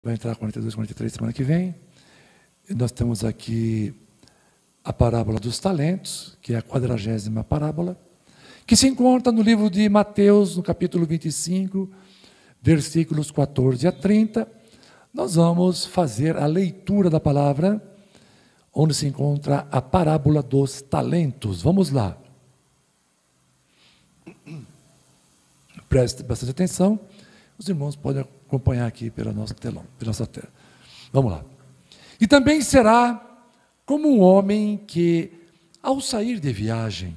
vai entrar 42, 43 semana que vem. E nós temos aqui a parábola dos talentos, que é a 40ª parábola, que se encontra no livro de Mateus, no capítulo 25, versículos 14 a 30. Nós vamos fazer a leitura da palavra, onde se encontra a parábola dos talentos. Vamos lá. Preste bastante atenção. Os irmãos podem acompanhar aqui pelo nosso telão, pela nossa tela. Vamos lá. E também será como um homem que, ao sair de viagem,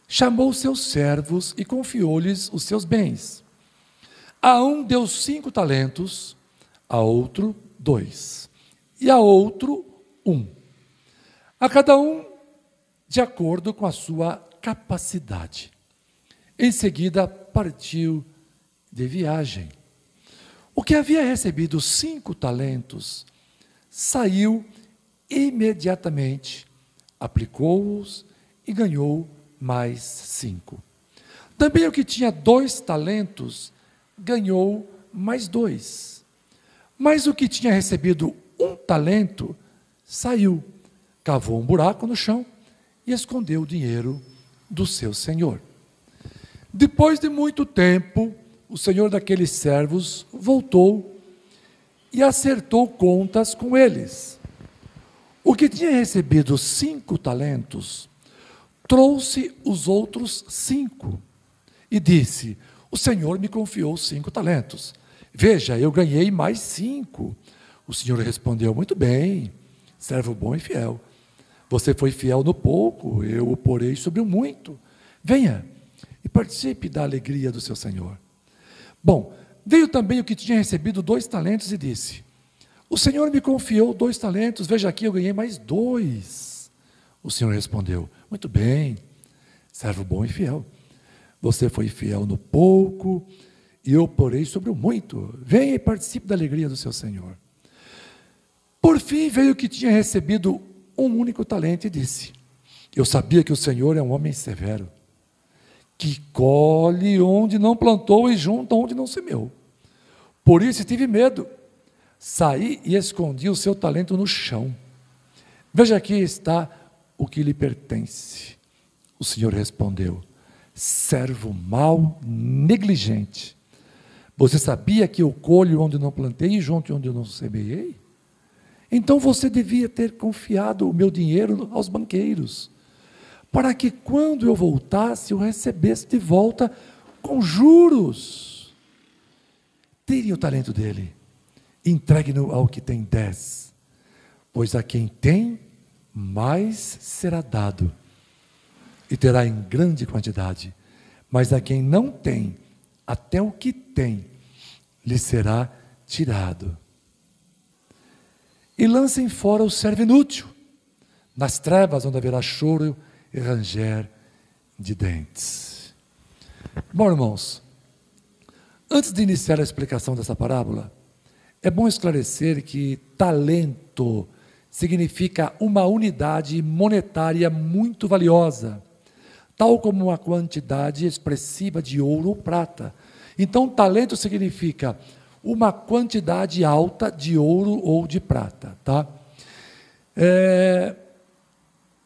chamou seus servos e confiou-lhes os seus bens. A um deu 5 talentos, a outro 2, e a outro 1. A cada um de acordo com a sua capacidade. Em seguida, partiu de viagem. O que havia recebido 5 talentos, saiu imediatamente, aplicou-os e ganhou mais 5. Também o que tinha 2 talentos, ganhou mais 2. Mas o que tinha recebido 1 talento, saiu, cavou um buraco no chão e escondeu o dinheiro do seu senhor. Depois de muito tempo, o senhor daqueles servos voltou e acertou contas com eles. O que tinha recebido 5 talentos, trouxe os outros 5 e disse: o senhor me confiou 5 talentos. Veja, eu ganhei mais 5. O senhor respondeu: muito bem, servo bom e fiel. Você foi fiel no pouco, eu o porei sobre o muito. Venha e participe da alegria do seu senhor. Bom, veio também o que tinha recebido 2 talentos e disse: o senhor me confiou 2 talentos, veja aqui, eu ganhei mais 2. O senhor respondeu: muito bem, servo bom e fiel. Você foi fiel no pouco, e eu porei sobre o muito. Venha e participe da alegria do seu senhor. Por fim, veio o que tinha recebido 1 único talento e disse: eu sabia que o senhor é um homem severo, que colhe onde não plantou e junta onde não semeou. Por isso tive medo. Saí e escondi o seu talento no chão. Veja, aqui está o que lhe pertence. O senhor respondeu: servo mau, negligente. Você sabia que eu colho onde não plantei e junto onde eu não semeei? Então você devia ter confiado o meu dinheiro aos banqueiros, para que quando eu voltasse, eu recebesse de volta com juros. Tire o talento dele, entregue-no ao que tem 10, pois a quem tem, mais será dado, e terá em grande quantidade. Mas a quem não tem, até o que tem, lhe será tirado. E lancem fora o servo inútil, nas trevas onde haverá choro e ranger de dentes. Bom, irmãos, antes de iniciar a explicação dessa parábola, é bom esclarecer que talento significa uma unidade monetária muito valiosa, tal como uma quantidade expressiva de ouro ou prata. Então, talento significa uma quantidade alta de ouro ou de prata, tá?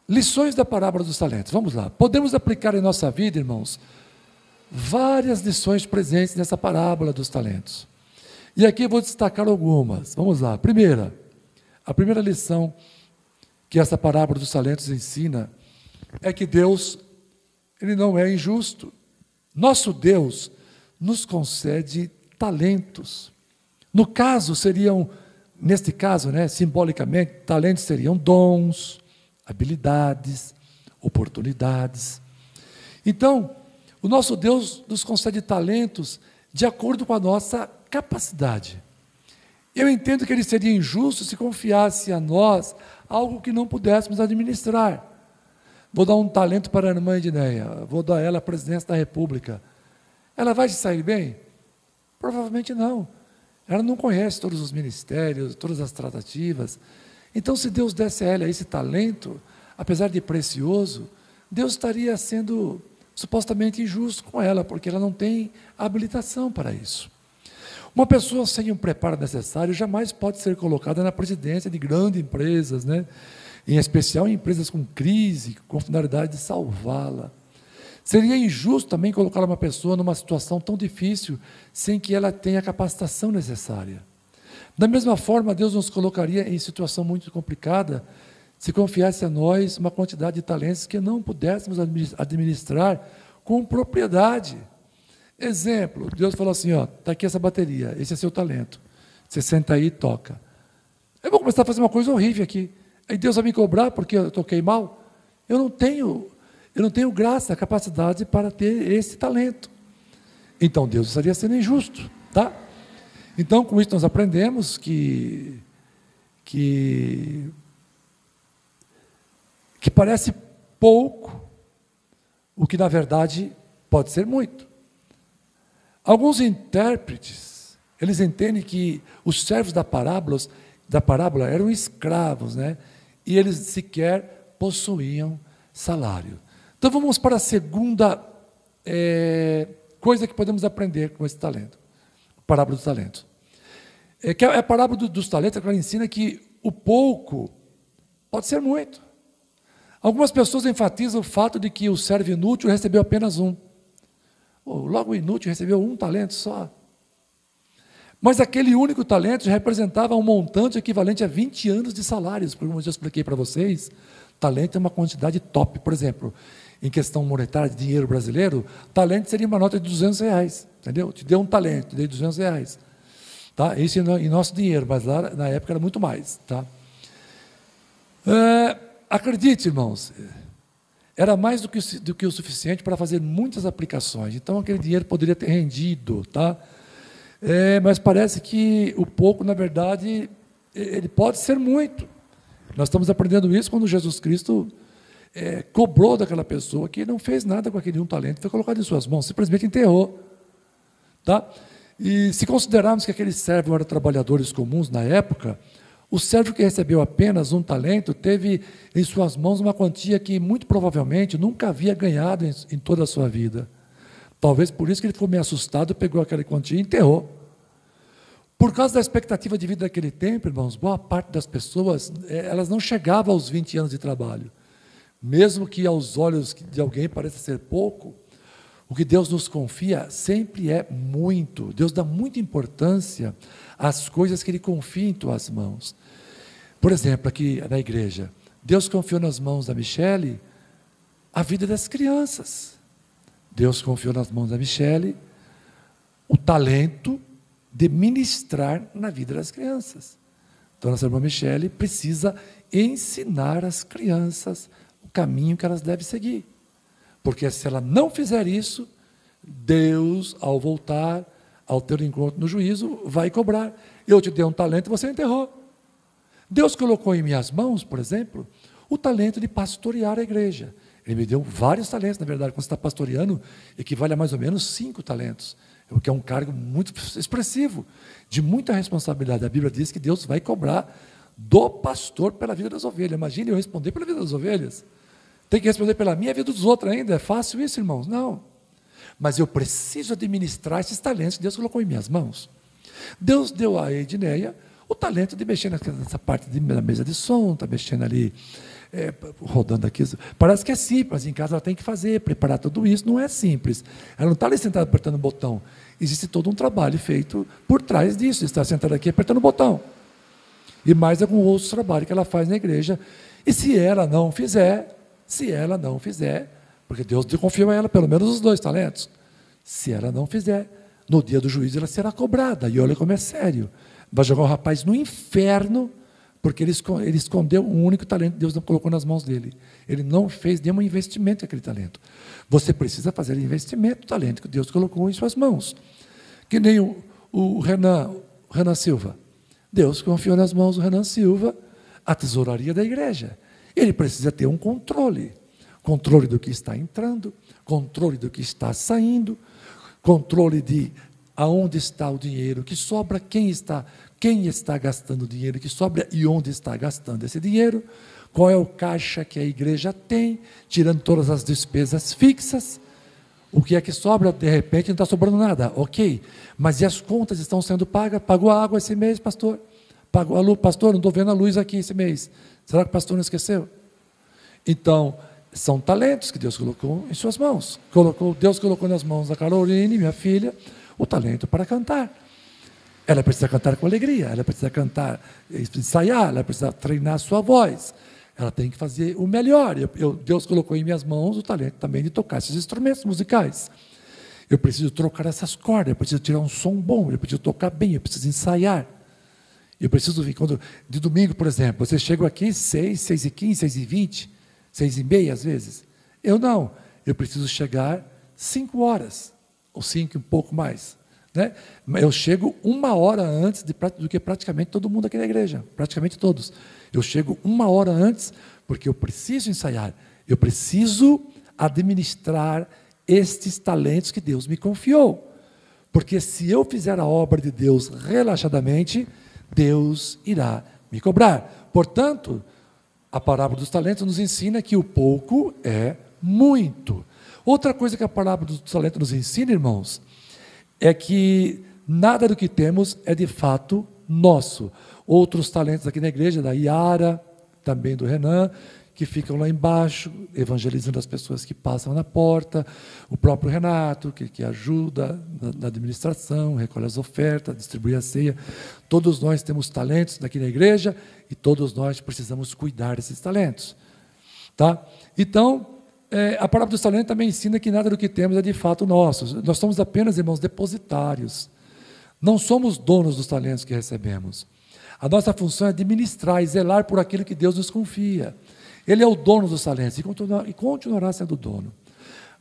Lições da parábola dos talentos. Vamos lá. Podemos aplicar em nossa vida, irmãos, várias lições presentes nessa parábola dos talentos. E aqui eu vou destacar algumas. Vamos lá. A primeira lição que essa parábola dos talentos ensina é que Deus, Ele não é injusto. Nosso Deus nos concede talentos. No caso, neste caso, simbolicamente, talentos seriam dons, habilidades, oportunidades. Então, o nosso Deus nos concede talentos de acordo com a nossa capacidade. Eu entendo que Ele seria injusto se confiasse a nós algo que não pudéssemos administrar. Vou dar um talento para a irmã Edneia, vou dar a ela a presidência da República. Ela vai se sair bem? Provavelmente não. Ela não conhece todos os ministérios, todas as tratativas. Então, se Deus desse a ela esse talento, apesar de precioso, Deus estaria sendo supostamente injusto com ela, porque ela não tem habilitação para isso. Uma pessoa sem um preparo necessário jamais pode ser colocada na presidência de grandes empresas, né? Em especial em empresas com crise, com finalidade de salvá-la. Seria injusto também colocar uma pessoa numa situação tão difícil sem que ela tenha a capacitação necessária. Da mesma forma, Deus nos colocaria em situação muito complicada se confiasse a nós uma quantidade de talentos que não pudéssemos administrar com propriedade. Exemplo, Deus falou assim, ó, está aqui essa bateria, esse é seu talento. Você senta aí e toca. Eu vou começar a fazer uma coisa horrível aqui. Aí Deus vai me cobrar porque eu toquei mal? Eu não tenho graça, capacidade para ter esse talento. Então Deus estaria sendo injusto, tá? Então, com isso nós aprendemos que parece pouco, o que na verdade pode ser muito. Alguns intérpretes, eles entendem que os servos da parábola eram escravos, né? E eles sequer possuíam salário. Então vamos para a segunda coisa que podemos aprender com esse talento, a parábola dos talentos. Que a parábola dos talentos, ela ensina que o pouco pode ser muito. Algumas pessoas enfatizam o fato de que o servo inútil recebeu apenas um. Logo o inútil recebeu um talento só. Mas aquele único talento representava um montante equivalente a 20 anos de salários. Como eu já expliquei para vocês, talento é uma quantidade top. Por exemplo, em questão monetária de dinheiro brasileiro, talento seria uma nota de R$200, entendeu? Te deu um talento, te dei R$200. Tá? Isso em nosso dinheiro, mas lá na época era muito mais. Tá? Acredite, irmãos, era mais do que o suficiente para fazer muitas aplicações. Então, aquele dinheiro poderia ter rendido, tá? Mas parece que o pouco, na verdade, ele pode ser muito. Nós estamos aprendendo isso quando Jesus Cristo cobrou daquela pessoa que não fez nada com aquele um talento, foi colocado em suas mãos, simplesmente enterrou. Tá? E se considerarmos que aqueles servos eram trabalhadores comuns na época, o servo que recebeu apenas um talento teve em suas mãos uma quantia que, muito provavelmente, nunca havia ganhado em toda a sua vida. Talvez por isso que ele ficou meio assustado, pegou aquela quantia e enterrou. Por causa da expectativa de vida daquele tempo, irmãos, boa parte das pessoas, elas não chegavam aos 20 anos de trabalho. Mesmo que aos olhos de alguém pareça ser pouco, o que Deus nos confia sempre é muito. Deus dá muita importância às coisas que Ele confia em tuas mãos. Por exemplo, aqui na igreja, Deus confiou nas mãos da Michele a vida das crianças. Deus confiou nas mãos da Michele o talento de ministrar na vida das crianças. Então, nossa irmã Michele precisa ensinar as crianças o caminho que elas devem seguir. Porque se ela não fizer isso, Deus, ao voltar, ao ter o encontro no juízo, vai cobrar. Eu te dei um talento e você enterrou. Deus colocou em minhas mãos, por exemplo, o talento de pastorear a igreja. Ele me deu vários talentos, na verdade, quando você está pastoreando, equivale a mais ou menos 5 talentos, o que é um cargo muito expressivo, de muita responsabilidade. A Bíblia diz que Deus vai cobrar do pastor pela vida das ovelhas. Imagine eu responder pela vida das ovelhas. Tem que responder pela minha vida dos outros ainda. É fácil isso, irmãos? Não. Mas eu preciso administrar esses talentos que Deus colocou em minhas mãos. Deus deu a Edneia o talento de mexer nessa parte da mesa de som, está mexendo ali, rodando aqui. Parece que é simples, mas em casa ela tem que fazer, preparar tudo isso. Não é simples. Ela não está ali sentada apertando o botão. Existe todo um trabalho feito por trás disso. Está sentada aqui apertando o botão. E mais algum outro trabalho que ela faz na igreja. E se ela não fizer, porque Deus confiou a ela pelo menos os 2 talentos, se ela não fizer, no dia do juízo ela será cobrada. E olha como é sério. Vai jogar o rapaz no inferno, porque ele escondeu um único talento que Deus não colocou nas mãos dele. Ele não fez nenhum investimento naquele talento. Você precisa fazer investimento do talento que Deus colocou em suas mãos. Que nem o Renan Silva. Deus confiou nas mãos do Renan Silva a tesouraria da igreja. Ele precisa ter um controle do que está entrando, controle do que está saindo, controle de aonde está o dinheiro que sobra, quem está gastando o dinheiro que sobra e onde está gastando esse dinheiro, qual é o caixa que a igreja tem, tirando todas as despesas fixas, O que é que sobra? De repente não está sobrando nada, ok. Mas e as contas estão sendo pagas? Pagou a água esse mês, pastor? Pagou a luz? Pastor, não estou vendo a luz aqui esse mês. Será que o pastor não esqueceu? Então, são talentos que Deus colocou em suas mãos. Deus colocou nas mãos da Caroline, minha filha, o talento para cantar. Ela precisa cantar com alegria, ela precisa cantar, ensaiar, ela precisa treinar a sua voz. Ela tem que fazer o melhor. Deus colocou em minhas mãos o talento também de tocar esses instrumentos musicais. Eu preciso trocar essas cordas, eu preciso tirar um som bom, eu preciso tocar bem, eu preciso ensaiar. Eu preciso vir, de domingo, por exemplo, você chega aqui 6, 6h15, 6h20, 6h30 às vezes. Eu não, eu preciso chegar 5 horas, ou 5 e um pouco mais. Né? Eu chego 1 hora antes do que praticamente todo mundo aqui na igreja, praticamente todos. Eu chego 1 hora antes, porque eu preciso ensaiar, eu preciso administrar estes talentos que Deus me confiou. Porque se eu fizer a obra de Deus relaxadamente, Deus irá me cobrar. Portanto, a parábola dos talentos nos ensina que o pouco é muito. Outra coisa que a parábola dos talentos nos ensina, irmãos, é que nada do que temos é de fato nosso. Outros talentos aqui na igreja, da Iara, também do Renan, que ficam lá embaixo, evangelizando as pessoas que passam na porta, o próprio Renato, que ajuda na administração, recolhe as ofertas, distribui a ceia. Todos nós temos talentos aqui na igreja e todos nós precisamos cuidar desses talentos. Tá? Então, a parábola dos talentos também ensina que nada do que temos é de fato nosso. Nós somos apenas, irmãos, depositários. Não somos donos dos talentos que recebemos. A nossa função é administrar e zelar por aquilo que Deus nos confia. Ele é o dono dos talentos e continuará sendo o dono.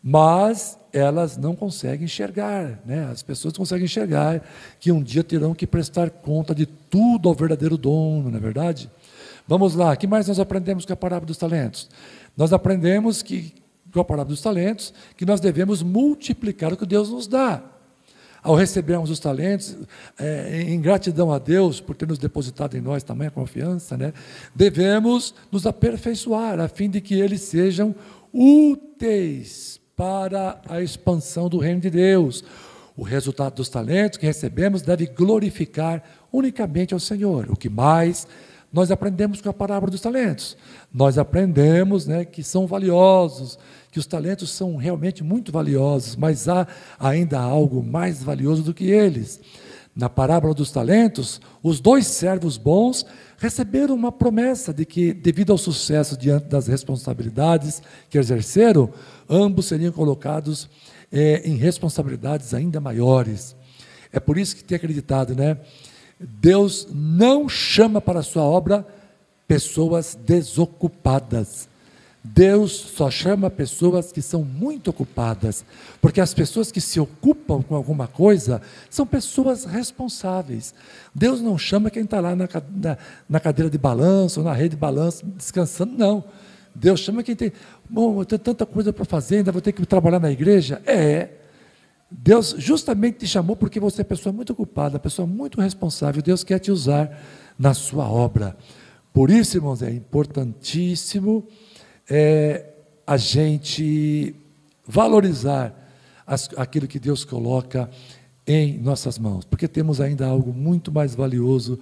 Mas elas não conseguem enxergar, né? As pessoas não conseguem enxergar que um dia terão que prestar conta de tudo ao verdadeiro dono, não é verdade? Vamos lá, o que mais nós aprendemos com a parábola dos talentos? Nós aprendemos com a parábola dos talentos, que nós devemos multiplicar o que Deus nos dá. Ao recebermos os talentos, em gratidão a Deus por ter nos depositado em nós tamanha confiança, né, devemos nos aperfeiçoar, a fim de que eles sejam úteis para a expansão do reino de Deus. O resultado dos talentos que recebemos deve glorificar unicamente ao Senhor. O que mais nós aprendemos com a parábola dos talentos? Nós aprendemos, né, que são valiosos, que os talentos são realmente muito valiosos, mas há ainda algo mais valioso do que eles. Na parábola dos talentos, os 2 servos bons receberam uma promessa de que, devido ao sucesso diante das responsabilidades que exerceram, ambos seriam colocados em responsabilidades ainda maiores. É por isso que tem acreditado, né? Deus não chama para a sua obra pessoas desocupadas. Deus só chama pessoas que são muito ocupadas, porque as pessoas que se ocupam com alguma coisa são pessoas responsáveis. Deus não chama quem está lá na cadeira de balanço, ou na rede de balanço, descansando, não. Deus chama quem tem, bom, eu tenho tanta coisa para fazer, ainda vou ter que trabalhar na igreja. Deus justamente te chamou porque você é pessoa muito ocupada, pessoa muito responsável. Deus quer te usar na sua obra. Por isso, irmãos, é importantíssimo a gente valorizar aquilo que Deus coloca em nossas mãos, porque temos ainda algo muito mais valioso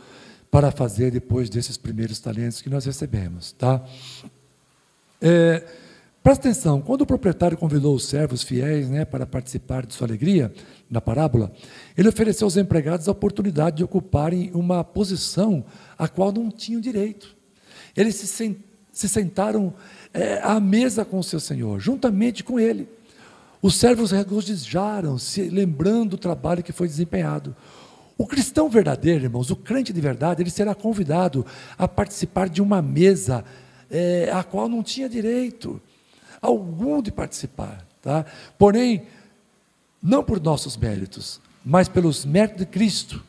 para fazer depois desses primeiros talentos que nós recebemos. Tá? Presta atenção, quando o proprietário convidou os servos fiéis, né, para participar de sua alegria, na parábola, ele ofereceu aos empregados a oportunidade de ocuparem uma posição a qual não tinham direito. Eles se sentaram à mesa com o seu senhor, juntamente com ele. Os servos regozijaram-se, lembrando do trabalho que foi desempenhado. O cristão verdadeiro, irmãos, o crente de verdade, ele será convidado a participar de uma mesa a qual não tinha direito algum de participar. Tá? Porém, não por nossos méritos, mas pelos méritos de Cristo,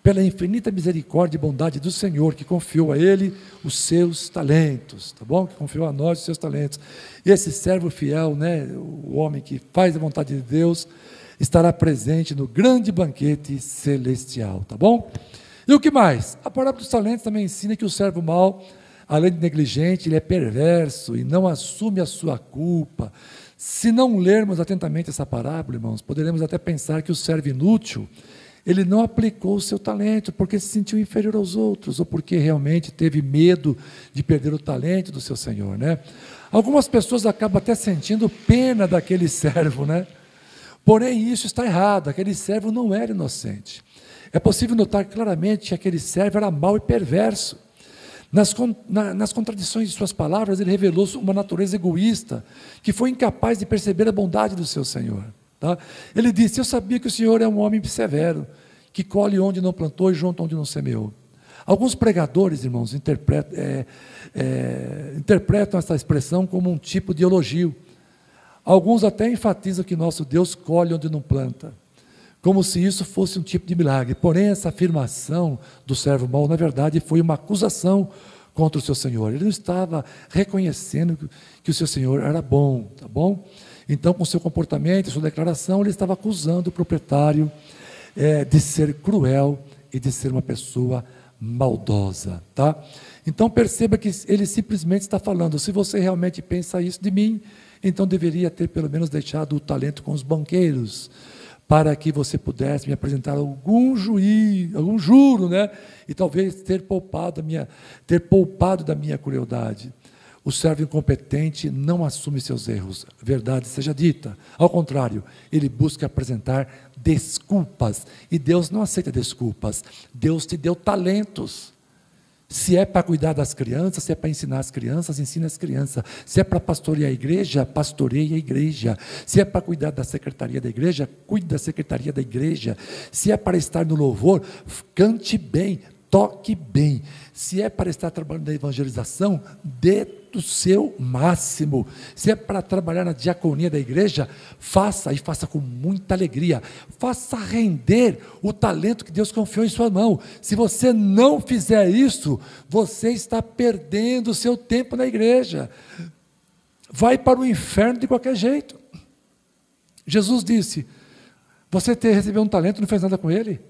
pela infinita misericórdia e bondade do Senhor, que confiou a Ele os seus talentos, tá bom? Que confiou a nós os seus talentos. E esse servo fiel, né, o homem que faz a vontade de Deus, estará presente no grande banquete celestial, tá bom? E o que mais? A parábola dos talentos também ensina que o servo mau, além de negligente, ele é perverso e não assume a sua culpa. Se não lermos atentamente essa parábola, irmãos, poderemos até pensar que o servo inútil, ele não aplicou o seu talento porque se sentiu inferior aos outros, ou porque realmente teve medo de perder o talento do seu senhor, né? Algumas pessoas acabam até sentindo pena daquele servo, né? Porém, isso está errado, aquele servo não era inocente. É possível notar claramente que aquele servo era mau e perverso. Nas contradições de suas palavras, ele revelou uma natureza egoísta, que foi incapaz de perceber a bondade do seu Senhor. Tá? Ele disse: eu sabia que o Senhor é um homem severo, que colhe onde não plantou e junta onde não semeou. Alguns pregadores, irmãos, interpretam essa expressão como um tipo de elogio. Alguns até enfatizam que nosso Deus colhe onde não planta, como se isso fosse um tipo de milagre. Porém, essa afirmação do servo mau, na verdade, foi uma acusação contra o seu Senhor. Ele não estava reconhecendo que o seu Senhor era bom, tá bom? Então, com seu comportamento, sua declaração, ele estava acusando o proprietário de ser cruel e de ser uma pessoa maldosa, tá? Então, perceba que ele simplesmente está falando: se você realmente pensa isso de mim, então deveria ter pelo menos deixado o talento com os banqueiros, para que você pudesse me apresentar algum juro, né? E talvez ter poupado da minha crueldade. O servo incompetente não assume seus erros, verdade seja dita. Ao contrário, ele busca apresentar desculpas. E Deus não aceita desculpas. Deus te deu talentos. Se é para cuidar das crianças, se é para ensinar as crianças, ensina as crianças. Se é para pastorear a igreja, pastoreie a igreja. Se é para cuidar da secretaria da igreja, cuide da secretaria da igreja. Se é para estar no louvor, cante bem, toque bem. Se é para estar trabalhando na evangelização, dê do seu máximo. Se é para trabalhar na diaconia da igreja, faça, e faça com muita alegria. Faça render o talento que Deus confiou em sua mão. Se você não fizer isso, você está perdendo o seu tempo na igreja. Vai para o inferno de qualquer jeito. Jesus disse: você recebeu um talento e não fez nada com ele?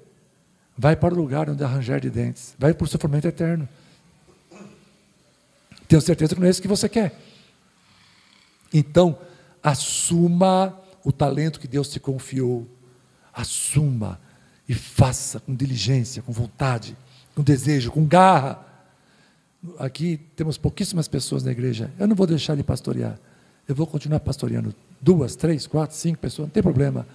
Vai para o lugar onde há ranger de dentes. Vai para o sofrimento eterno. Tenho certeza que não é isso que você quer. Então, assuma o talento que Deus te confiou. Assuma e faça com diligência, com vontade, com desejo, com garra. Aqui temos pouquíssimas pessoas na igreja. Eu não vou deixar de pastorear. Eu vou continuar pastoreando 2, 3, 4, 5 pessoas, não tem problema.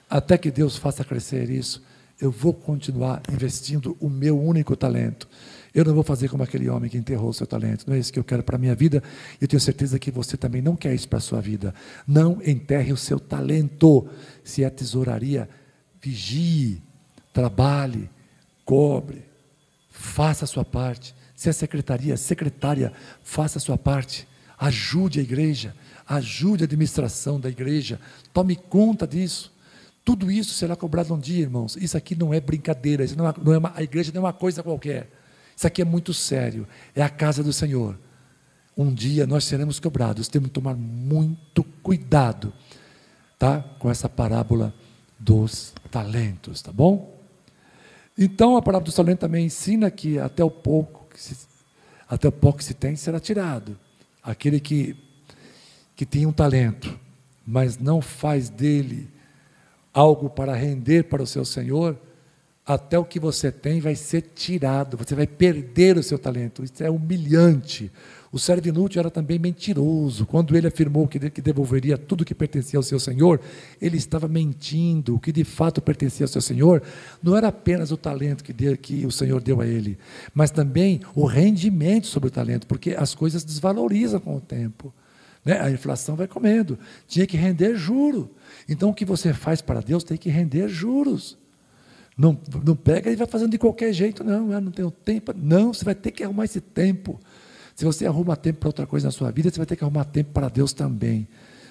Até que Deus faça crescer isso. Eu vou continuar investindo o meu único talento. Eu não vou fazer como aquele homem que enterrou o seu talento. Não é isso que eu quero para a minha vida. Eu tenho certeza que você também não quer isso para a sua vida. Não enterre o seu talento. Se é tesouraria, vigie, trabalhe, cobre, faça a sua parte. Se é secretária, faça a sua parte. Ajude a igreja, ajude a administração da igreja. Tome conta disso. Tudo isso será cobrado um dia, irmãos. Isso aqui não é brincadeira, isso a igreja não é uma coisa qualquer. Isso aqui é muito sério, é a casa do Senhor. Um dia nós seremos cobrados, temos que tomar muito cuidado, tá? Com essa parábola dos talentos, tá bom? Então a parábola dos talentos também ensina que até o pouco que se tem será tirado. Aquele que tem um talento, mas não faz dele algo para render para o seu Senhor, até o que você tem vai ser tirado, você vai perder o seu talento. Isso é humilhante. O servo inútil era também mentiroso. Quando ele afirmou que devolveria tudo que pertencia ao seu Senhor, ele estava mentindo. O que de fato pertencia ao seu Senhor não era apenas o talento que o Senhor deu a ele, mas também o rendimento sobre o talento, porque as coisas desvalorizam com o tempo. Né? A inflação vai comendo. Tinha que render juro. Então, o que você faz para Deus tem que render juros. Não pega e vai fazendo de qualquer jeito, não. Eu não tenho tempo. Não, você vai ter que arrumar esse tempo. Se você arruma tempo para outra coisa na sua vida, você vai ter que arrumar tempo para Deus também.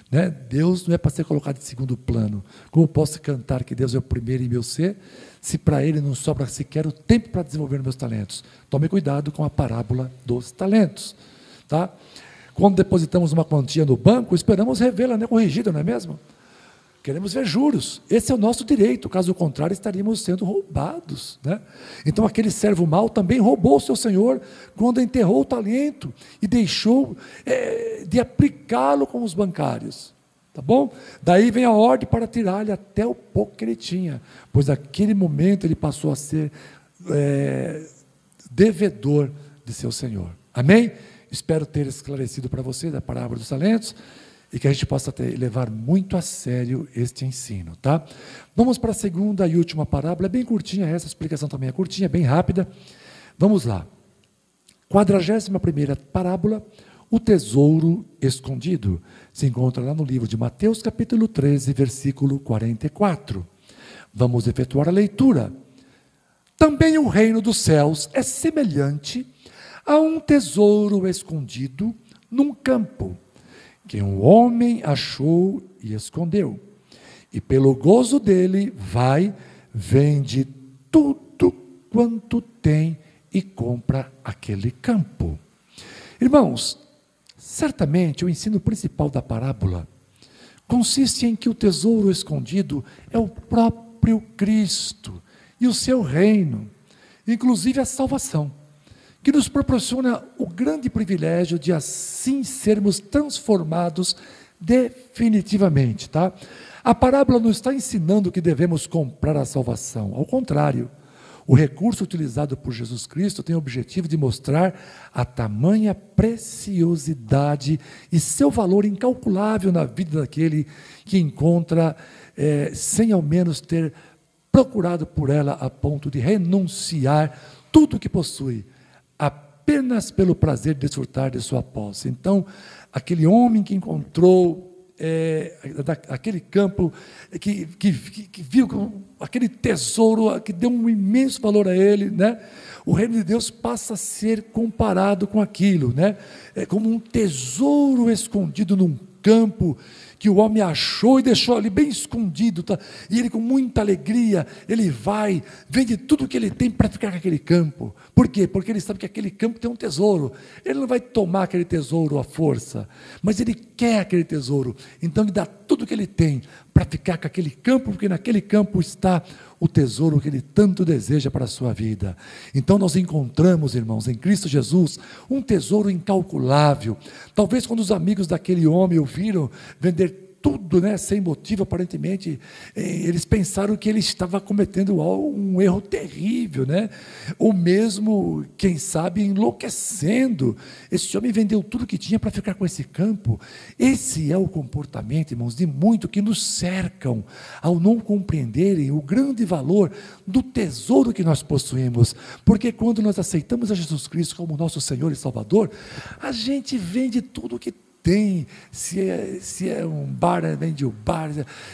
Né? Deus não é para ser colocado em segundo plano. Como posso cantar que Deus é o primeiro em meu ser, se para Ele não sobra sequer o tempo para desenvolver meus talentos? Tome cuidado com a parábola dos talentos. Tá? Quando depositamos uma quantia no banco, esperamos revê-la, né, corrigida, não é mesmo? Queremos ver juros. Esse é o nosso direito. Caso contrário, estaríamos sendo roubados. Né? Então, aquele servo mau também roubou o seu senhor quando enterrou o talento e deixou de aplicá-lo com os bancários. Tá bom? Daí vem a ordem para tirar-lhe até o pouco que ele tinha, pois naquele momento ele passou a ser devedor de seu Senhor. Amém? Espero ter esclarecido para vocês a parábola dos talentos e que a gente possa levar muito a sério este ensino, tá? Vamos para a segunda e última parábola, é bem curtinha essa, a explicação também é curtinha, bem rápida. Vamos lá. 41ª parábola, o tesouro escondido. Se encontra lá no livro de Mateus, capítulo 13, versículo 44. Vamos efetuar a leitura. Também o reino dos céus é semelhante a um tesouro escondido num campo, que um homem achou e escondeu. E pelo gozo dele vai, vende tudo quanto tem e compra aquele campo. Irmãos, certamente o ensino principal da parábola consiste em que o tesouro escondido é o próprio Cristo e o seu reino, inclusive a salvação, que nos proporciona o grande privilégio de assim sermos transformados definitivamente, tá? A parábola não está ensinando que devemos comprar a salvação, ao contrário, o recurso utilizado por Jesus Cristo tem o objetivo de mostrar a tamanha preciosidade e seu valor incalculável na vida daquele que encontra, sem ao menos ter procurado por ela a ponto de renunciar tudo o que possui, apenas pelo prazer de desfrutar de sua posse. Então, aquele homem que encontrou aquele campo, que viu aquele tesouro, que deu um imenso valor a ele, né? O reino de Deus passa a ser comparado com aquilo, né? Como um tesouro escondido num campo, que o homem achou e deixou ali bem escondido, tá? E ele com muita alegria, ele vai, vende tudo o que ele tem para ficar com aquele campo. Por quê? Porque ele sabe que aquele campo tem um tesouro, ele não vai tomar aquele tesouro à força, mas ele quer aquele tesouro, então ele dá tudo o que ele tem para ficar com aquele campo, porque naquele campo está o tesouro que ele tanto deseja para a sua vida. Então nós encontramos, irmãos, em Cristo Jesus, um tesouro incalculável. Talvez quando os amigos daquele homem o viram vender tudo, né, sem motivo, aparentemente, eles pensaram que ele estava cometendo um erro terrível, né? Ou mesmo, quem sabe, enlouquecendo. Esse homem vendeu tudo que tinha para ficar com esse campo. Esse é o comportamento, irmãos, de muitos que nos cercam, ao não compreenderem o grande valor do tesouro que nós possuímos, porque quando nós aceitamos a Jesus Cristo como nosso Senhor e Salvador, a gente vende tudo o que tem, se é um bar, vende o bar,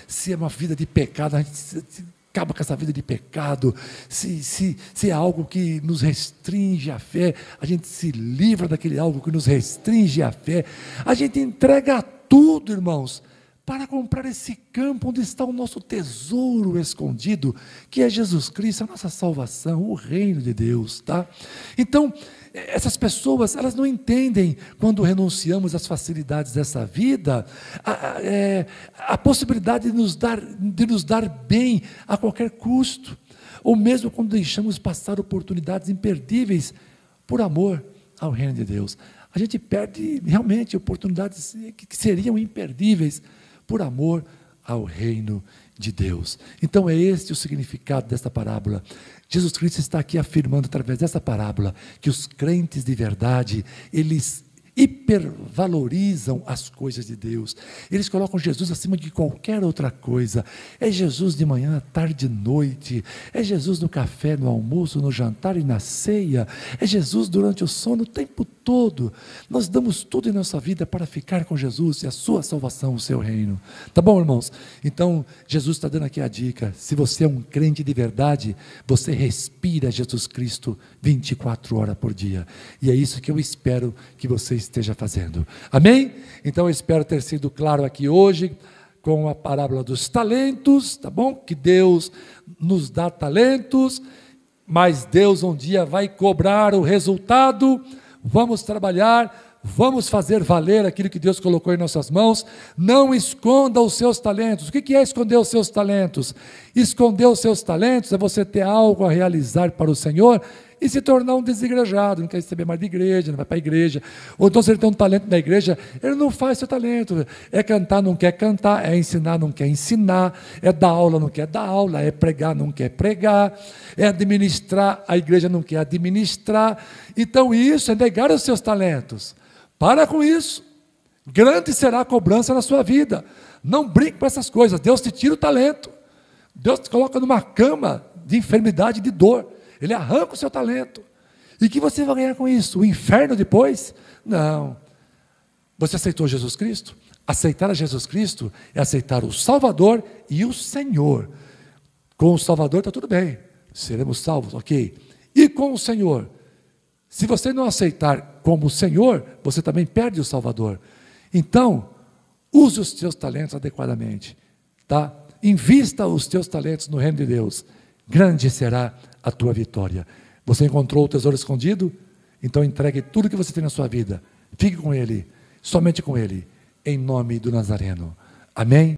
se é uma vida de pecado, a gente acaba com essa vida de pecado, se é algo que nos restringe a fé, a gente se livra daquele algo que nos restringe a fé, a gente entrega tudo, irmãos, para comprar esse campo onde está o nosso tesouro escondido, que é Jesus Cristo, a nossa salvação, o reino de Deus, tá? Então, essas pessoas, elas não entendem, quando renunciamos às facilidades dessa vida, a possibilidade de nos dar bem a qualquer custo, ou mesmo quando deixamos passar oportunidades imperdíveis por amor ao reino de Deus. A gente perde realmente oportunidades que seriam imperdíveis por amor ao reino de Deus. Então é este o significado desta parábola. Jesus Cristo está aqui afirmando através dessa parábola que os crentes de verdade, eles hipervalorizam as coisas de Deus, eles colocam Jesus acima de qualquer outra coisa. É Jesus de manhã, tarde e noite, é Jesus no café, no almoço, no jantar e na ceia, é Jesus durante o sono o tempo todo. Nós damos tudo em nossa vida para ficar com Jesus e a sua salvação, o seu reino. Tá bom, irmãos? Então Jesus está dando aqui a dica: se você é um crente de verdade, você respira Jesus Cristo 24 horas por dia, e é isso que eu espero que você esteja fazendo. Amém? Então eu espero ter sido claro aqui hoje com a parábola dos talentos, tá bom? Que Deus nos dá talentos, mas Deus um dia vai cobrar o resultado. Vamos trabalhar, vamos fazer valer aquilo que Deus colocou em nossas mãos. Não esconda os seus talentos. O que é esconder os seus talentos? Esconder os seus talentos é você ter algo a realizar para o Senhor e se tornar um desigrejado, não quer receber mais de igreja, não vai para a igreja. Ou então, se ele tem um talento na igreja, ele não faz seu talento. É cantar, não quer cantar, é ensinar, não quer ensinar, é dar aula, não quer dar aula, é pregar, não quer pregar, é administrar, a igreja não quer administrar. Então, isso é negar os seus talentos. Para com isso. Grande será a cobrança na sua vida. Não brinque com essas coisas. Deus te tira o talento. Deus te coloca numa cama de enfermidade e de dor. Ele arranca o seu talento. E o que você vai ganhar com isso? O inferno depois? Não. Você aceitou Jesus Cristo? Aceitar a Jesus Cristo é aceitar o Salvador e o Senhor. Com o Salvador está tudo bem. Seremos salvos, ok. E com o Senhor? Se você não aceitar como o Senhor, você também perde o Salvador. Então, use os teus talentos adequadamente. Tá? Invista os teus talentos no reino de Deus. Grande será a tua vitória. Você encontrou o tesouro escondido? Então entregue tudo que você tem na sua vida. Fique com Ele, somente com Ele, em nome do Nazareno. Amém?